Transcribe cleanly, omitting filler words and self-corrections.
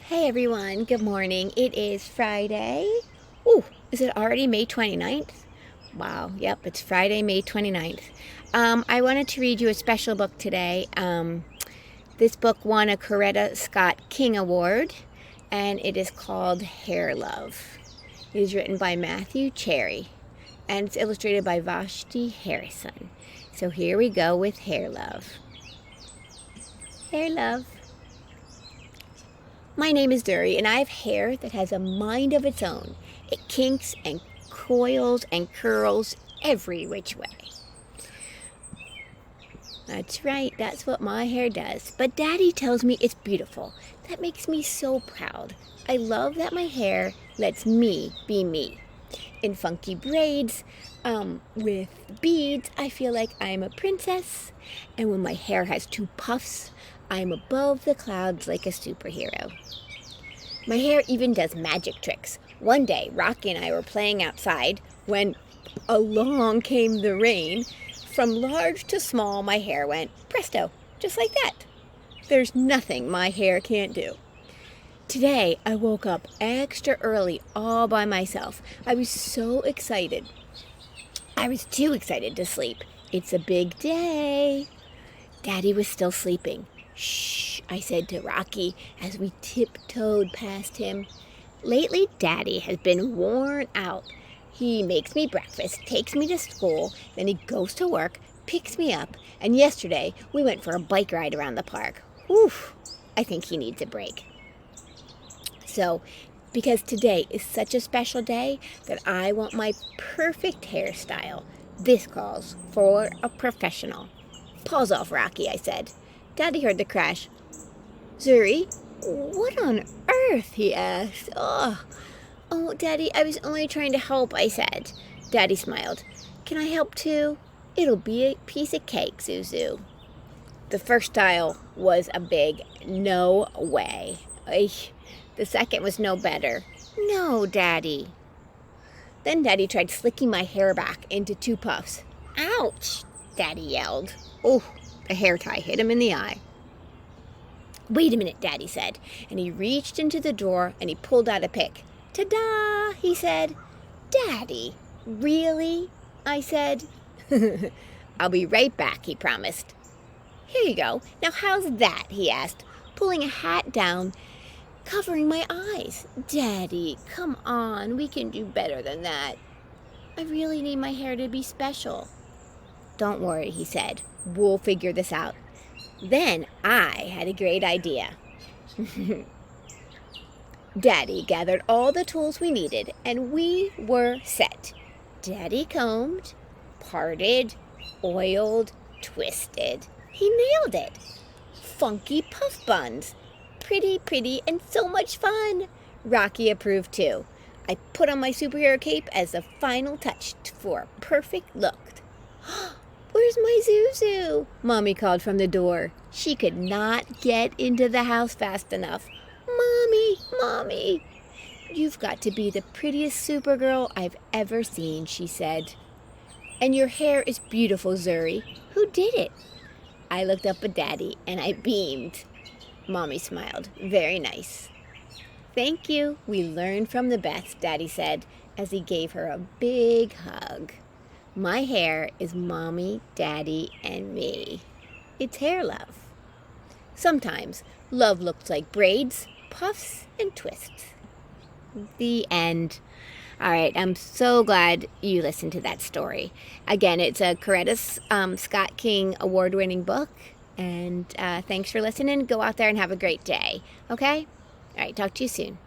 Hey everyone, good morning. It is Friday. Ooh, is it already May 29th? Wow, yep, it's Friday, May 29th. I wanted to read you a special book today. This book won a Coretta Scott King Award, and it is called Hair Love. It is written by Matthew Cherry, and it's illustrated by Vashti Harrison. So here we go with Hair Love. Hair Love. My name is Dury, and I have hair that has a mind of its own. It kinks and coils and curls every which way. That's right, that's what my hair does. But Daddy tells me it's beautiful. That makes me so proud. I love that my hair lets me be me. In funky braids, with beads, I feel like I'm a princess. And when my hair has two puffs, I'm above the clouds like a superhero. My hair even does magic tricks. One day, Rocky and I were playing outside when along came the rain. From large to small, my hair went presto, just like that. There's nothing my hair can't do. Today, I woke up extra early all by myself. I was so excited. I was too excited to sleep. It's a big day. Daddy was still sleeping. Shh, I said to Rocky as we tiptoed past him. Lately, Daddy has been worn out. He makes me breakfast, takes me to school, then he goes to work, picks me up, and yesterday we went for a bike ride around the park. Oof, I think he needs a break. So, because today is such a special day that I want my perfect hairstyle, this calls for a professional. Paws off, Rocky, I said. Daddy heard the crash. Zuri, what on earth? He asked. Oh, Daddy, I was only trying to help, I said. Daddy smiled. Can I help too? It'll be a piece of cake, Zuzu. The first style was a big no way. The second was no better. No, Daddy. Then Daddy tried slicking my hair back into two puffs. Ouch, Daddy yelled. Oh, the hair tie hit him in the eye. Wait a minute, Daddy said, and he reached into the drawer and he pulled out a pick. Ta-da, he said. Daddy, really? I said. I'll be right back, he promised. Here you go. Now how's that? He asked, pulling a hat down, covering my eyes. Daddy, come on, we can do better than that. I really need my hair to be special. Don't worry, he said. We'll figure this out. Then I had a great idea. Daddy gathered all the tools we needed, and we were set. Daddy combed, parted, oiled, twisted. He nailed it. Funky puff buns. Pretty, and so much fun. Rocky approved too. I put on my superhero cape as the final touch for a perfect look. Where's my Zuzu? Mommy called from the door. She could not get into the house fast enough. Mommy, you've got to be the prettiest Supergirl I've ever seen, she said. And your hair is beautiful, Zuri. Who did it? I looked up at Daddy and I beamed. Mommy smiled. Very nice. Thank you. We learned from the best, Daddy said as he gave her a big hug. My hair is Mommy, Daddy, and me. It's hair love. Sometimes love looks like braids, puffs, and twists. The end. All right, I'm so glad you listened to that story. Again, it's a Coretta Scott King Award-winning book. And thanks for listening. Go out there and have a great day. Okay? All right, talk to you soon.